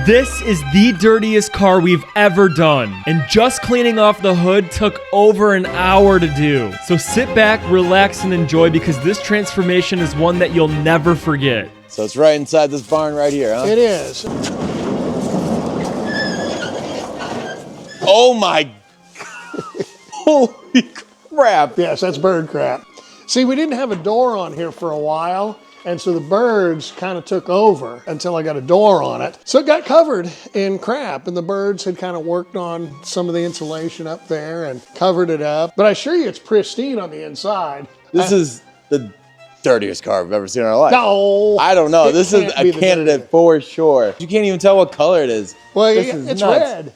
This is the dirtiest car we've ever done, and just cleaning off the hood took over an hour to do. So sit back, relax, and enjoy, because this transformation is one that you'll never forget. So it's right inside this barn right here, huh? It is. Oh my, holy crap. Yes, that's bird crap. See, we didn't have a door on here for a while, and so the birds kind of took over until I got a door on it. So it got covered in crap, and the birds had kind of worked on some of the insulation up there and covered it up. But I assure you it's pristine on the inside. This is the dirtiest car we've ever seen in our life. No. I don't know. This is a candidate for sure. You can't even tell what color it is. Well, nuts. it's red.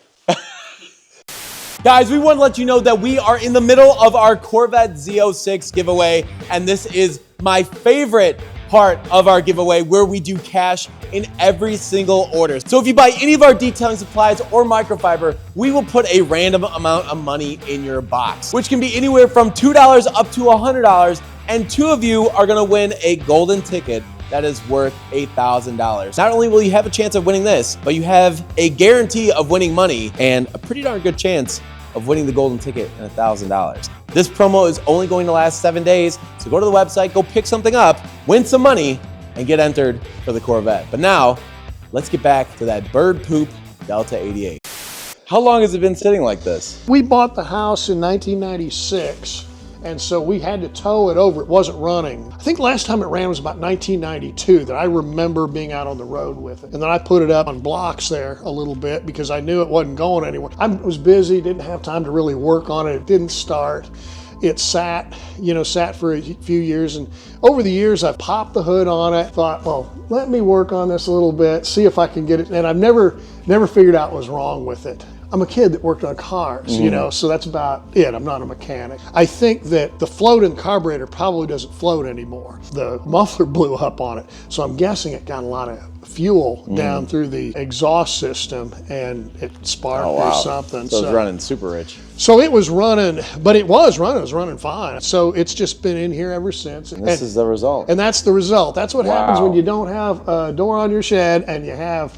Guys, we want to let you know that we are in the middle of our Corvette Z06 giveaway, and this is my favorite part of our giveaway, where we do cash in every single order. So if you buy any of our detailing supplies or microfiber, we will put a random amount of money in your box, which can be anywhere from $2 up to $100, and 2 of you are going to win a golden ticket that is worth $8,000. Not only will you have a chance of winning this, but you have a guarantee of winning money and a pretty darn good chance of winning the golden ticket and $1,000. This promo is only going to last 7 days, so go to the website, go pick something up, win some money, and get entered for the Corvette. But now, let's get back to that bird poop Delta 88. How long has it been sitting like this? We bought the house in 1996. And so we had to tow it over. It wasn't running. I think last time it ran was about 1992 that I remember being out on the road with it. And then I put it up on blocks there a little bit because I knew it wasn't going anywhere. I was busy, didn't have time to really work on it. It didn't start. It sat for a few years. And over the years, I've popped the hood on it, thought, well, let me work on this a little bit, see if I can get it. And I've never figured out what was wrong with it. I'm a kid that worked on cars, so that's about it. I'm not a mechanic. I think that the float in the carburetor probably doesn't float anymore. The muffler blew up on it, so I'm guessing it got a lot of fuel down through the exhaust system and it sparked or something. So it was running super rich. So it was running, but it was running fine. So it's just been in here ever since. And this is the result. And that's the result. That's what happens when you don't have a door on your shed and you have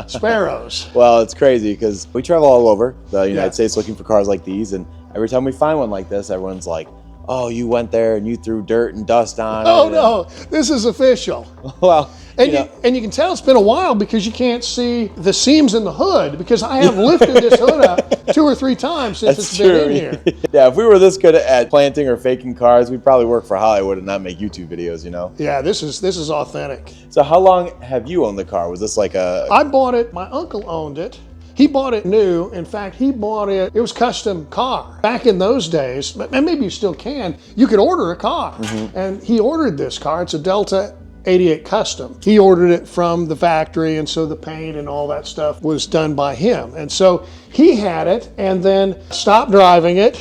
sparrows. Well, it's crazy because we travel all over the United States looking for cars like these, and every time we find one like this, everyone's like, oh, you went there and you threw dirt and dust on it. Oh no, this is official. Well, and you can tell it's been a while because you can't see the seams in the hood, because I have lifted this hood up 2 or 3 times since it's been in here. Yeah, if we were this good at planting or faking cars, we'd probably work for Hollywood and not make YouTube videos, Yeah, this is authentic. So how long have you owned the car? Was this like a... I bought it, my uncle owned it. He bought it new. In fact, he bought it was custom car. Back in those days, and maybe you still can, you could order a car. And he ordered this car. It's a Delta 88 Custom. He ordered it from the factory, and so the paint and all that stuff was done by him. And so he had it and then stopped driving it.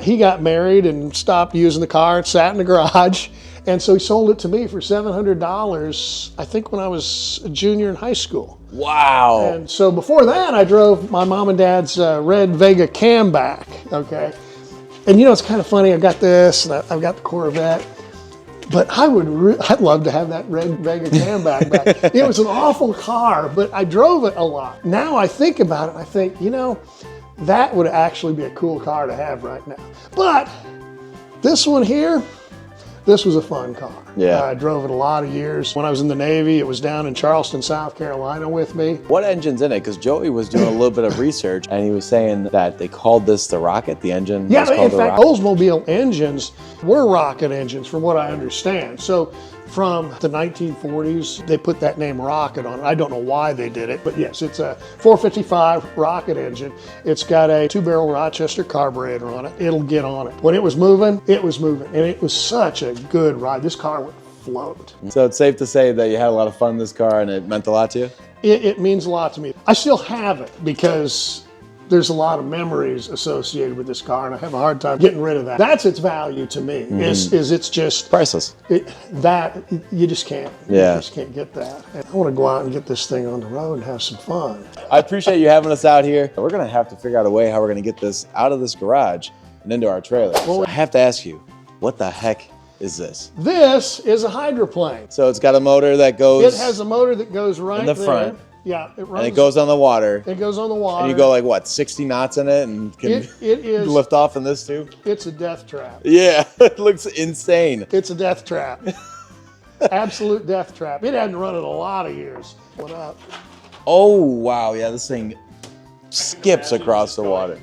He got married and stopped using the car and sat in the garage. And so he sold it to me for $700, I think when I was a junior in high school. Wow. And so before that, I drove my mom and dad's red Vega Camback, okay? And it's kind of funny, I've got this, and I've got the Corvette, but I'd love to have that red Vega Camback back. It was an awful car, but I drove it a lot. Now I think about it, I think, that would actually be a cool car to have right now. But this one here, this was a fun car. Yeah. I drove it a lot of years. When I was in the Navy, it was down in Charleston, South Carolina with me. What engine's in it? Because Joey was doing a little bit of research, and he was saying that they called this the Rocket, the engine. Yeah, in fact, Oldsmobile engines were rocket engines from what I understand. So from the 1940s, they put that name Rocket on it. I don't know why they did it, but yes, it's a 455 rocket engine. It's got a 2-barrel Rochester carburetor on it. It'll get on it. When it was moving, and it was such a good ride. This car would float. So it's safe to say that you had a lot of fun in this car and it meant a lot to you? It means a lot to me. I still have it because there's a lot of memories associated with this car, and I have a hard time getting rid of that. That's its value to me. Is it's just priceless. That you just can't. Yeah. You just can't get that. And I want to go out and get this thing on the road and have some fun. I appreciate you having us out here. We're gonna have to figure out a way how we're gonna get this out of this garage and into our trailer. So I have to ask you, what the heck is this? This is a hydroplane. So it's got a motor that goes... It has a motor that goes right in the there. front. Yeah, it runs. And it goes on the water. It goes on the water. And you go like what, 60 knots in it and can It is. lift off in this too? It's a death trap. Yeah, it looks insane. It's a death trap. Absolute death trap. It hadn't run in a lot of years. What up? Oh wow, yeah, this thing skips across the water.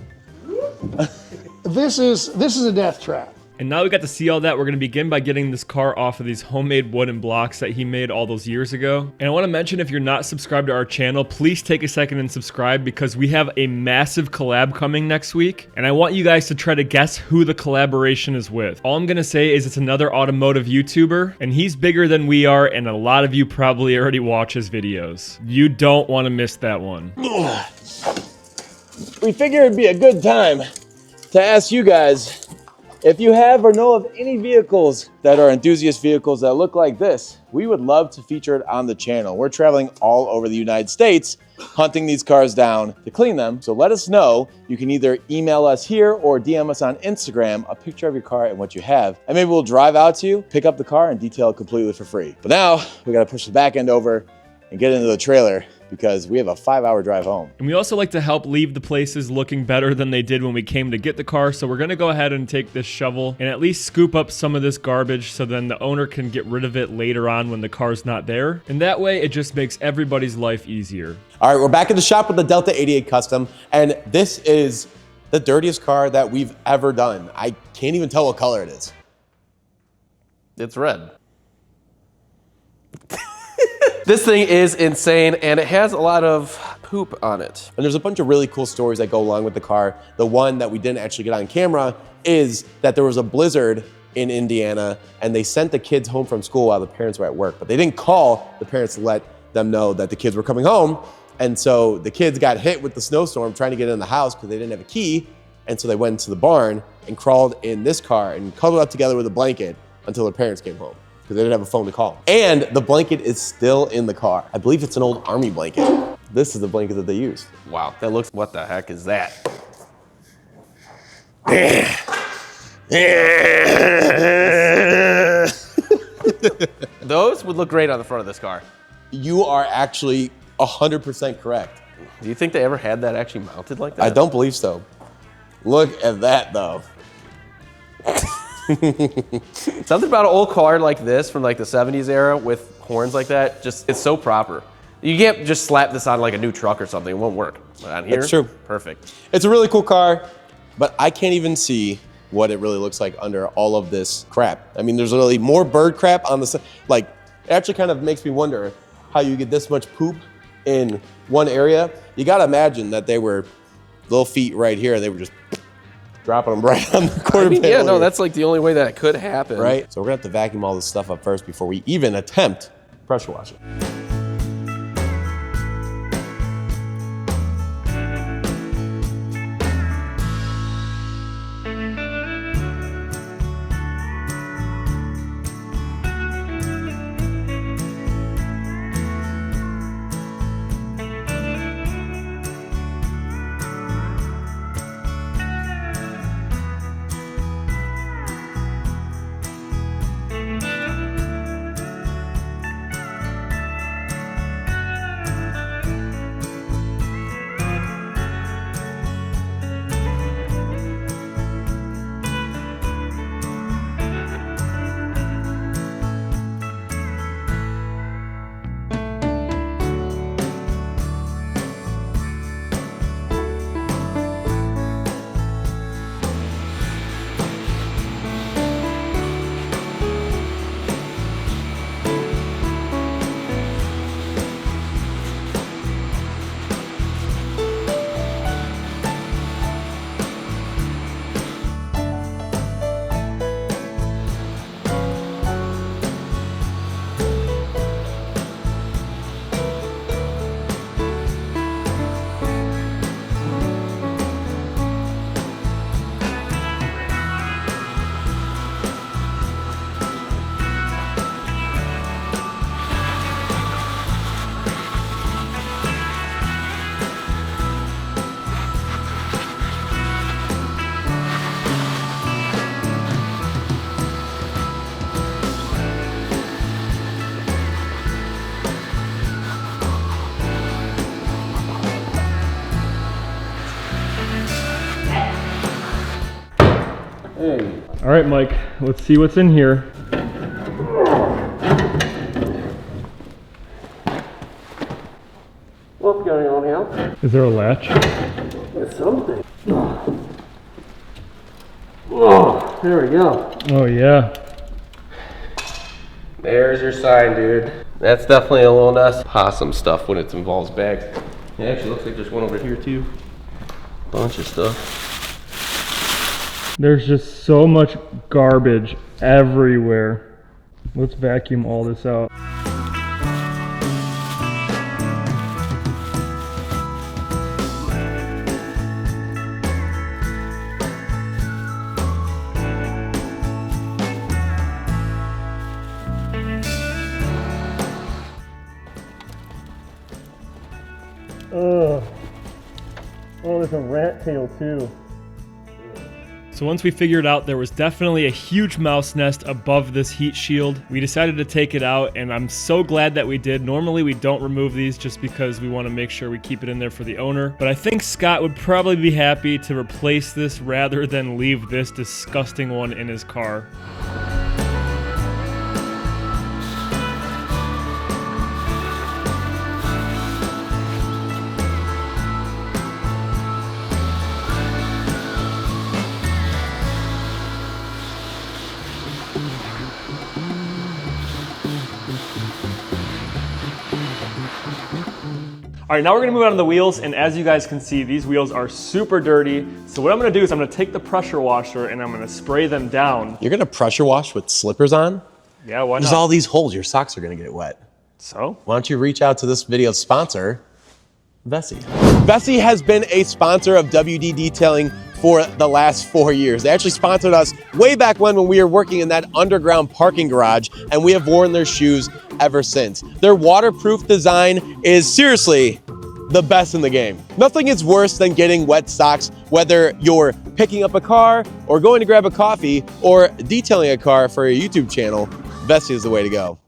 This is a death trap. And now we got to see all that. We're going to begin by getting this car off of these homemade wooden blocks that he made all those years ago. And I want to mention, if you're not subscribed to our channel, please take a second and subscribe, because we have a massive collab coming next week. And I want you guys to try to guess who the collaboration is with. All I'm going to say is it's another automotive YouTuber, and he's bigger than we are, and a lot of you probably already watch his videos. You don't want to miss that one. We figured it'd be a good time to ask you guys if you have or know of any vehicles that are enthusiast vehicles that look like this. We would love to feature it on the channel. We're traveling all over the United States, hunting these cars down to clean them. So let us know. You can either email us here or DM us on Instagram a picture of your car and what you have. And maybe we'll drive out to you, pick up the car, and detail it completely for free. But now we gotta push the back end over and get into the trailer, because we have a 5-hour drive home. And we also like to help leave the places looking better than they did when we came to get the car. So we're going to go ahead and take this shovel and at least scoop up some of this garbage, so then the owner can get rid of it later on when the car's not there. And that way it just makes everybody's life easier. All right, we're back in the shop with the Delta 88 Custom, and this is the dirtiest car that we've ever done. I can't even tell what color it is. It's red. This thing is insane, and it has a lot of poop on it. And there's a bunch of really cool stories that go along with the car. The one that we didn't actually get on camera is that there was a blizzard in Indiana, and they sent the kids home from school while the parents were at work, but they didn't call the parents to let them know that the kids were coming home. And so the kids got hit with the snowstorm trying to get in the house because they didn't have a key. And so they went into the barn and crawled in this car and cuddled up together with a blanket until their parents came home, because they didn't have a phone to call. And the blanket is still in the car. I believe it's an old army blanket. This is the blanket that they used. Wow, that looks, what the heck is that? Those would look great on the front of this car. You are actually 100% correct. Do you think they ever had that actually mounted like that? I don't believe so. Look at that though. Something about an old car like this from like the 70s era with horns like that, just, it's so proper. You can't just slap this on like a new truck or something, it won't work. But on here, That's true. Perfect. It's a really cool car, but I can't even see what it really looks like under all of this crap. I mean, there's literally more bird crap on the side. Like, it actually kind of makes me wonder how you get this much poop in one area. You gotta imagine that they were little feet right here, and they were just dropping them right on the quarter panel. Yeah, no, here. that's like the only way that it could happen. Right? So we're gonna have to vacuum all this stuff up first before we even attempt pressure wash it. thing. All right, Mike, let's see what's in here. What's going on here? Is there a latch? There's something. Oh, there we go. Oh, yeah. There's your sign, dude. That's definitely a little nice possum stuff when it involves bags. It actually looks like there's one over here too. Bunch of stuff. There's just so much garbage everywhere. Let's vacuum all this out. Ugh. Oh, there's a rat tail too. So once we figured out there was definitely a huge mouse nest above this heat shield, we decided to take it out, and I'm so glad that we did. Normally we don't remove these just because we want to make sure we keep it in there for the owner, but I think Scott would probably be happy to replace this rather than leave this disgusting one in his car. All right, now we're gonna move on to the wheels, and as you guys can see, these wheels are super dirty. So what I'm gonna do is I'm gonna take the pressure washer and I'm gonna spray them down. You're gonna pressure wash with slippers on? Yeah, why There's not? all these holes, your socks are gonna get wet. So? Why don't you reach out to this video's sponsor, Vessie. Vessie has been a sponsor of WD Detailing for the last 4 years. They actually sponsored us way back when we were working in that underground parking garage, and we have worn their shoes ever since. Their waterproof design is seriously the best in the game. Nothing is worse than getting wet socks, whether you're picking up a car or going to grab a coffee or detailing a car for a YouTube channel. Vessie is the way to go.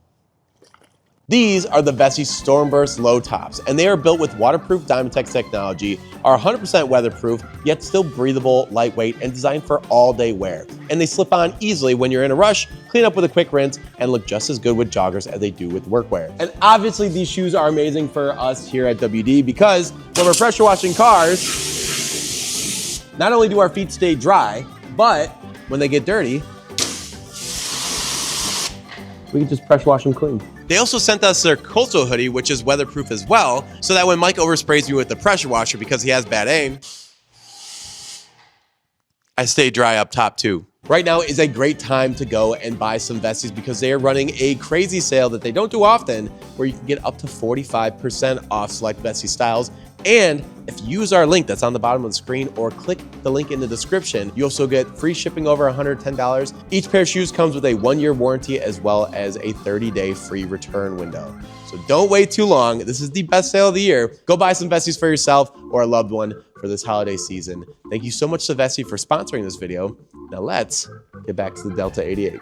These are the Vessie Stormburst low tops, and they are built with waterproof Dynatex technology, are 100% weatherproof, yet still breathable, lightweight, and designed for all-day wear. And they slip on easily when you're in a rush, clean up with a quick rinse, and look just as good with joggers as they do with workwear. And obviously these shoes are amazing for us here at WD because when we're pressure washing cars, not only do our feet stay dry, but when they get dirty, we can just pressure wash them clean. They also sent us their Coastal hoodie, which is weatherproof as well, so that when Mike oversprays me with the pressure washer because he has bad aim, I stay dry up top too. Right now is a great time to go and buy some Vessies because they are running a crazy sale that they don't do often, where you can get up to 45% off select Vessie styles. And if you use our link that's on the bottom of the screen or click the link in the description, you also get free shipping over $110. Each pair of shoes comes with a 1-year warranty as well as a 30-day free return window. So don't wait too long. This is the best sale of the year. Go buy some Vessies for yourself or a loved one for this holiday season. Thank you so much to Vessie for sponsoring this video. Now let's get back to the Delta 88.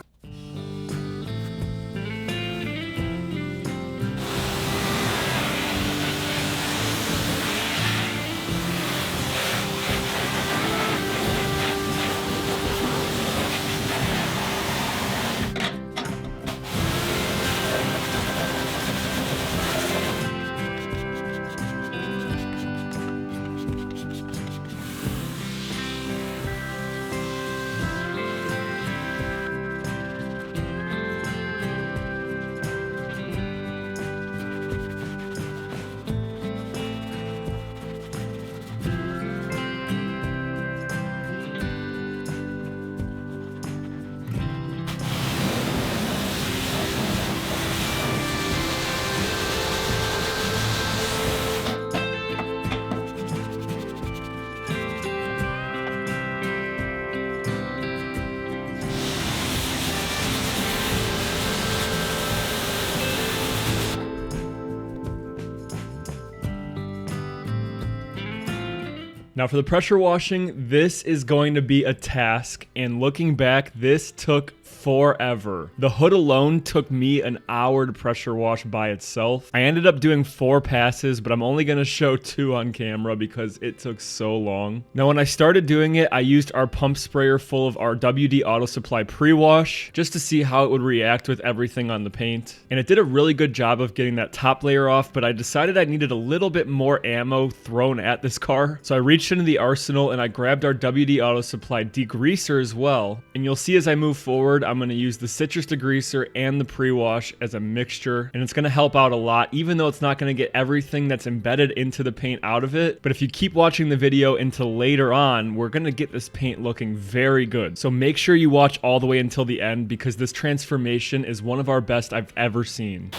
Now for the pressure washing, this is going to be a task, and looking back, this took forever. The hood alone took me an hour to pressure wash by itself. I ended up doing 4 passes, but I'm only gonna show 2 on camera because it took so long. Now, when I started doing it, I used our pump sprayer full of our WD Auto Supply pre-wash just to see how it would react with everything on the paint. And it did a really good job of getting that top layer off, but I decided I needed a little bit more ammo thrown at this car. So I reached into the arsenal and I grabbed our WD Auto Supply degreaser as well. And you'll see as I move forward, I'm gonna use the citrus degreaser and the pre-wash as a mixture. And it's gonna help out a lot, even though it's not gonna get everything that's embedded into the paint out of it. But if you keep watching the video until later on, we're gonna get this paint looking very good. So make sure you watch all the way until the end because this transformation is one of our best I've ever seen.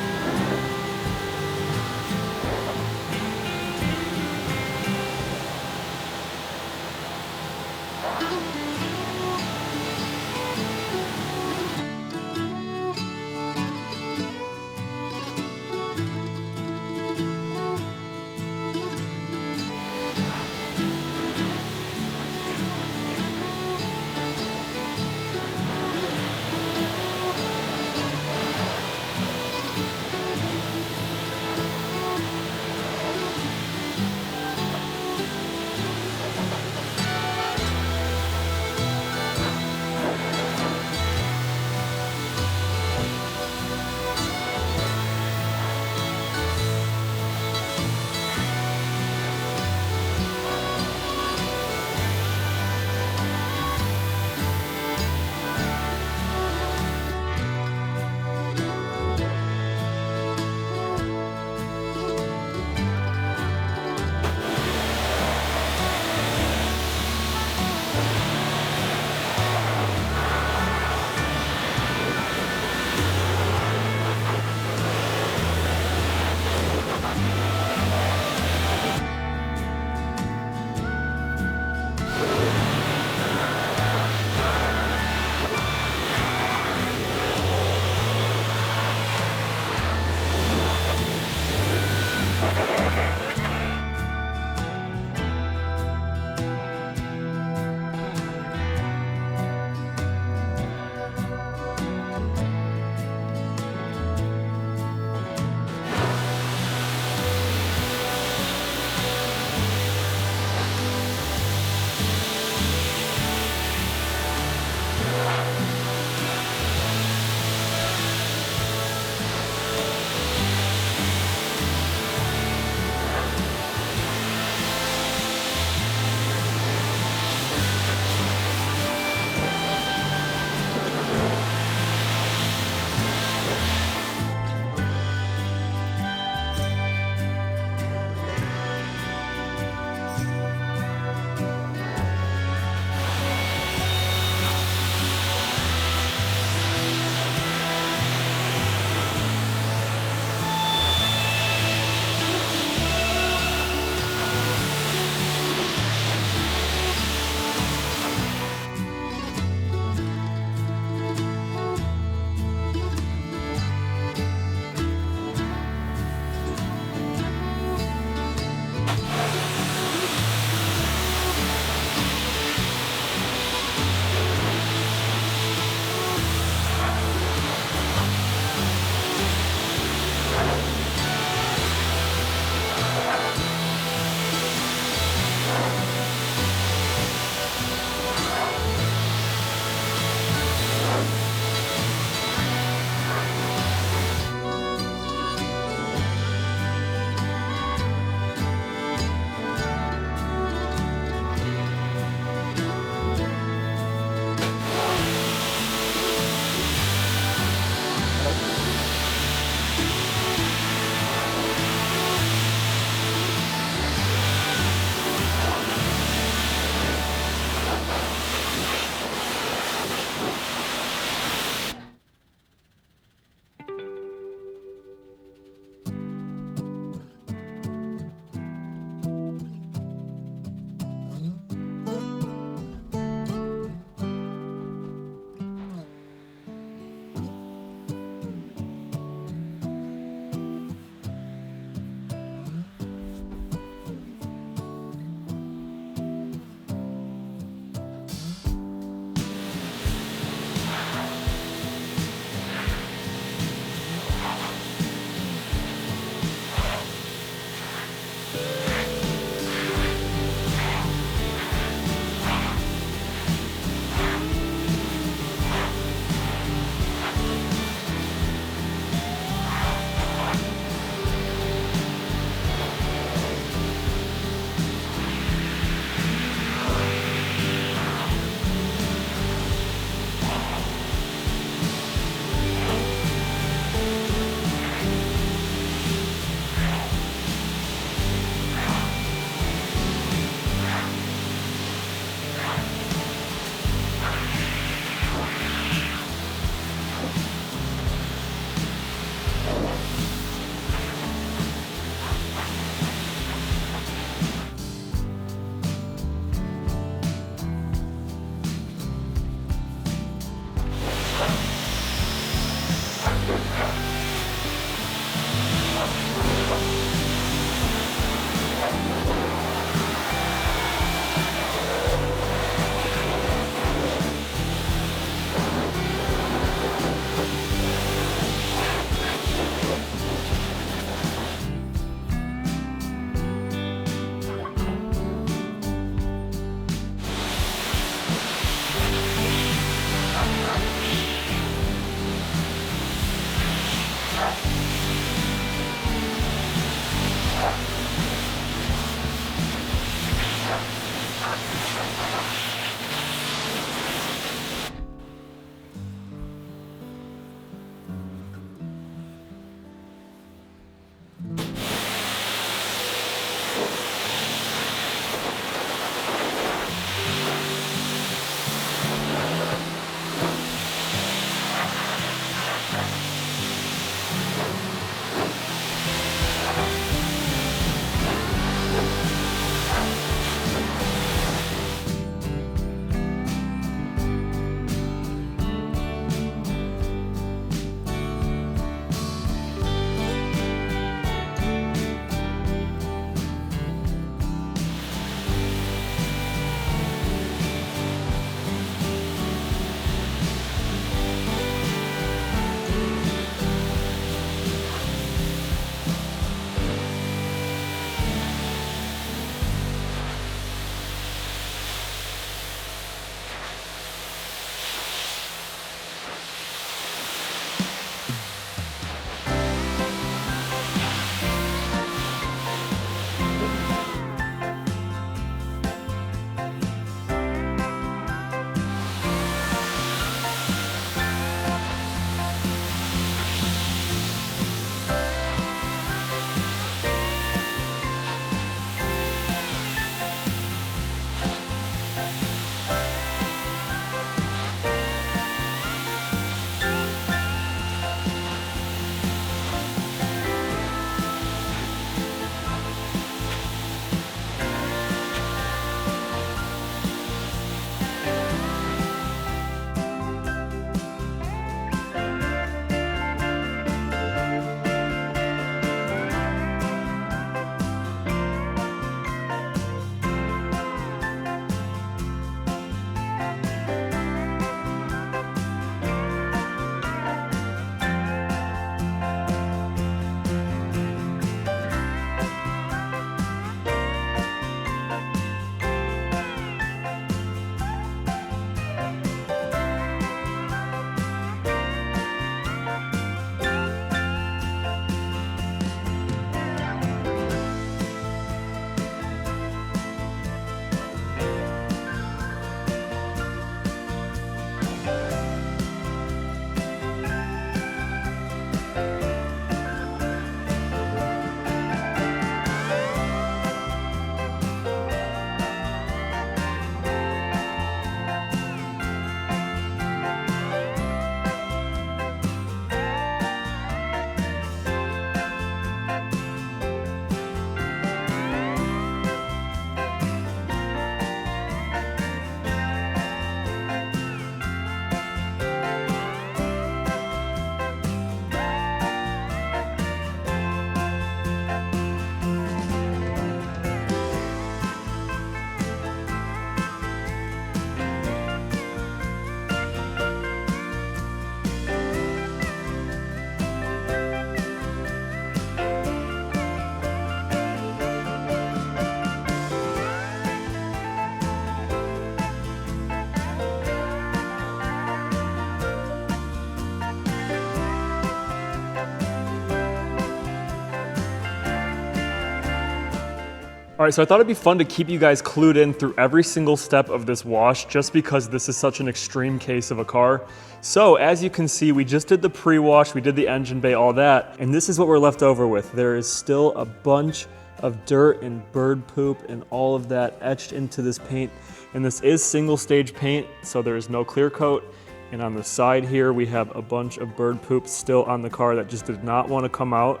All right, so I thought it'd be fun to keep you guys clued in through every single step of this wash just because this is such an extreme case of a car. So as you can see, we just did the pre-wash, we did the engine bay, all that, and this is what we're left over with. There is still a bunch of dirt and bird poop and all of that etched into this paint. And this is single stage paint, so there is no clear coat. And on the side here, we have a bunch of bird poop still on the car that just did not want to come out.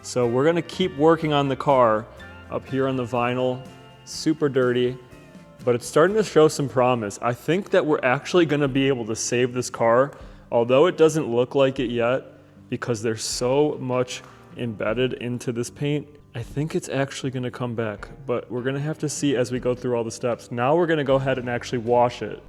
So we're gonna keep working on the car up here on the vinyl, super dirty, but it's starting to show some promise. I think that we're actually gonna be able to save this car, although it doesn't look like it yet, because there's so much embedded into this paint. I think it's actually gonna come back, but we're gonna have to see as we go through all the steps. Now we're gonna go ahead and actually wash it.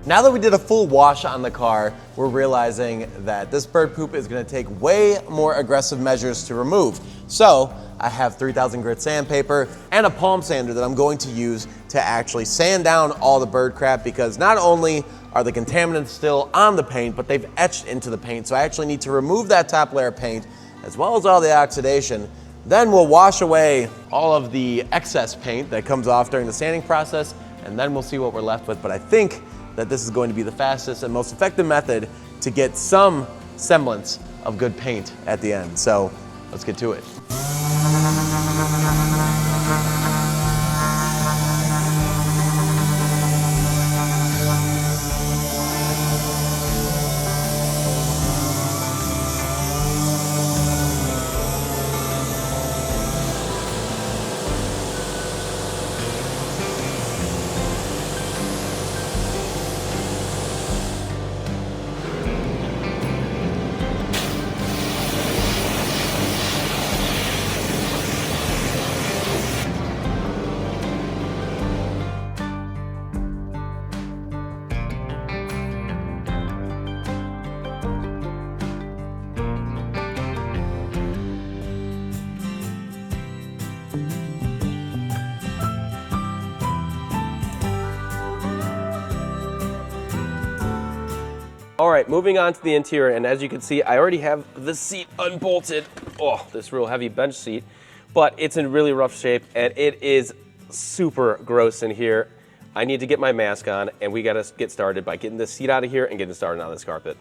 Now that we did a full wash on the car, we're realizing that this bird poop is gonna take way more aggressive measures to remove. So I have 3000 grit sandpaper and a palm sander that I'm going to use to actually sand down all the bird crap, because not only are the contaminants still on the paint, but they've etched into the paint. So I actually need to remove that top layer of paint as well as all the oxidation. Then we'll wash away all of the excess paint that comes off during the sanding process, and then we'll see what we're left with. But I think that this is going to be the fastest and most effective method to get some semblance of good paint at the end. So let's get to it. All right, moving on to the interior, and as you can see, I already have the seat unbolted. Oh, this real heavy bench seat, but it's in really rough shape, and it is super gross in here. I need to get my mask on, and we gotta get started by getting this seat out of here and getting started on this carpet.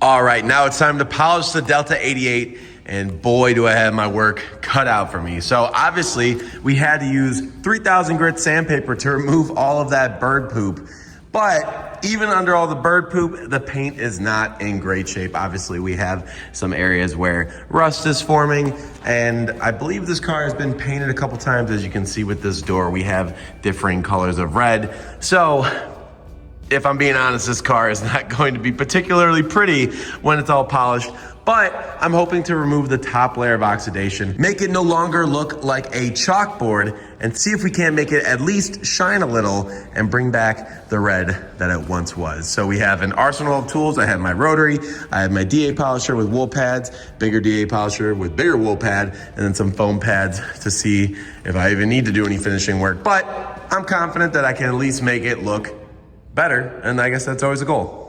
All right, now it's time to polish the Delta 88, and boy, do I have my work cut out for me. So obviously, we had to use 3000 grit sandpaper to remove all of that bird poop. But even under all the bird poop, the paint is not in great shape. Obviously, we have some areas where rust is forming, and I believe this car has been painted a couple times. As you can see with this door, we have differing colors of red. So if I'm being honest, this car is not going to be particularly pretty when it's all polished, but I'm hoping to remove the top layer of oxidation, make it no longer look like a chalkboard, and see if we can't make it at least shine a little and bring back the red that it once was. So we have an arsenal of tools. I have my rotary, I have my DA polisher with wool pads, bigger DA polisher with bigger wool pad, and then some foam pads to see if I even need to do any finishing work. But I'm confident that I can at least make it look better, and I guess that's always a goal.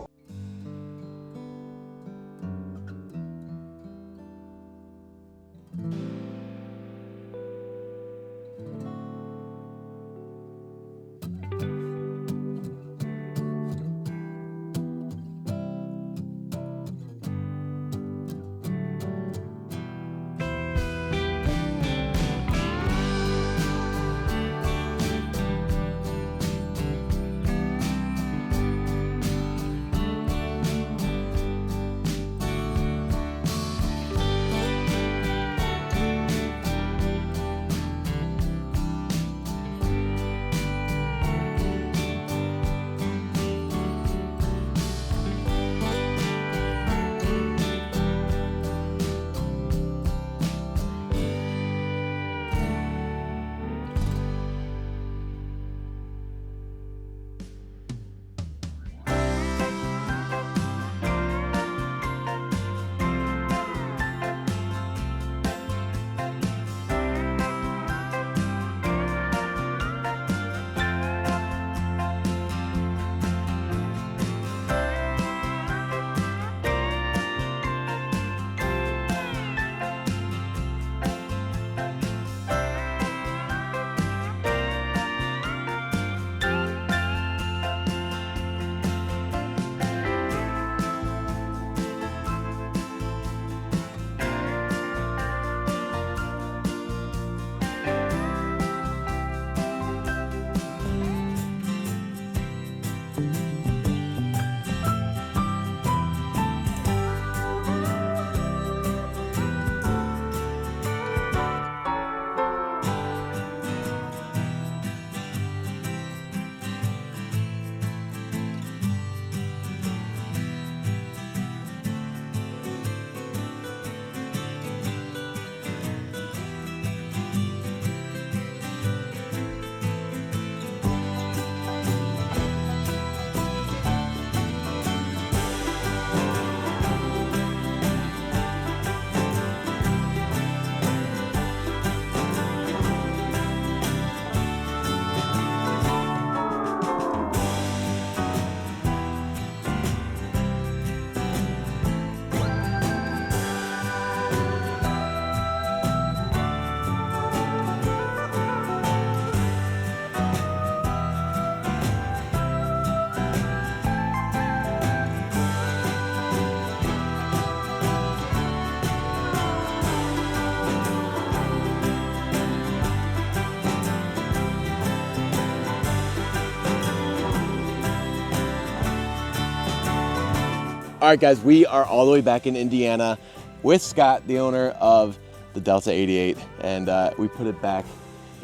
All right, guys, we are all the way back in Indiana with Scott, the owner of the Delta 88, and we put it back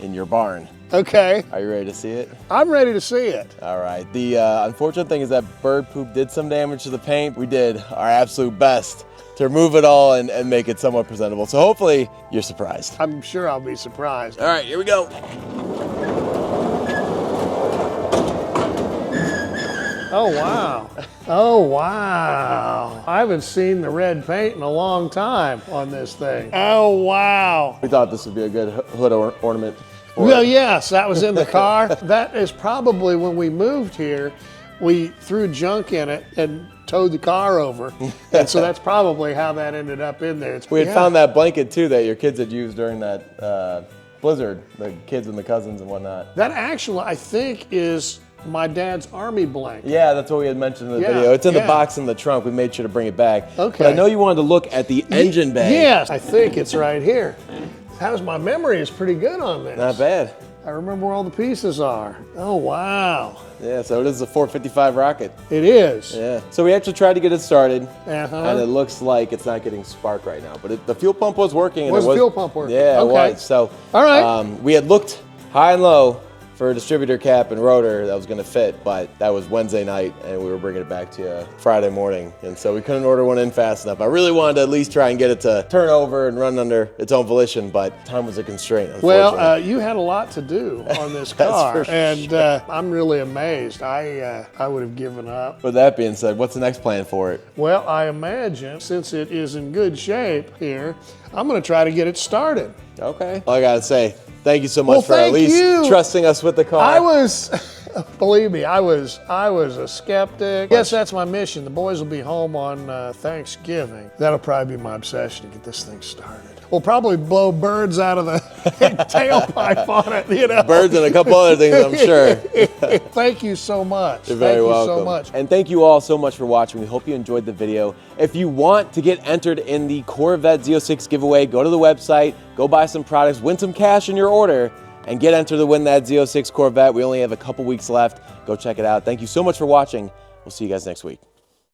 in your barn. Okay, Are you ready to see it? I'm ready to see it. All right. The unfortunate thing is that bird poop did some damage to the paint. We did our absolute best to remove it all and make it somewhat presentable. So hopefully you're surprised. I'm sure I'll be surprised. All right, here we go. Oh, wow. Oh, wow. I haven't seen the red paint in a long time on this thing. Oh, wow. We thought this would be a good hood ornament. Well, yes, that was in the car. That is probably when we moved here, we threw junk in it and towed the car over. And so that's probably how that ended up in there. We had found that blanket too that your kids had used during that blizzard, the kids and the cousins and whatnot. That actually, I think, is my dad's Army blanket. Yeah, that's what we had mentioned in the Yeah, video. It's in the yeah. box in the trunk. We made sure to bring it back. Okay. But I know you wanted to look at the engine bay. Yes, I think it's right here. How's my memory is pretty good on this. Not bad. I remember where all the pieces are. Oh, wow. Yeah, so it is a 455 rocket. It is. Yeah. So we actually tried to get it started, Uh-huh. and it looks like it's not getting spark right now. But the fuel pump was working. And Was the fuel pump working? Yeah, Okay. it was. So All right. we had looked high and low for a distributor cap and rotor that was going to fit, but that was Wednesday night, and we were bringing it back to you Friday morning. And so we couldn't order one in fast enough. I really wanted to at least try and get it to turn over and run under its own volition, but time was a constraint, unfortunately. Well, you had a lot to do on this car, for and I'm really amazed. I would have given up. With that being said, what's the next plan for it? Well, I imagine since it is in good shape here, I'm going to try to get it started. Okay. All I got to say, thank you so much for at thank least you. trusting us with the car. I was, believe me, I was a skeptic. Yes, that's my mission. The boys will be home on Thanksgiving. That'll probably be my obsession to get this thing started. We'll probably blow birds out of the tailpipe on it, you know. Birds and a couple other things, I'm sure. Thank you so much. You're very thank welcome. you so much. And thank you all so much for watching. We hope you enjoyed the video. If you want to get entered in the Corvette Z06 giveaway, go to the website, go buy some products, win some cash in your order, and get entered to win that Z06 Corvette. We only have a couple weeks left. Go check it out. Thank you so much for watching. We'll see you guys next week.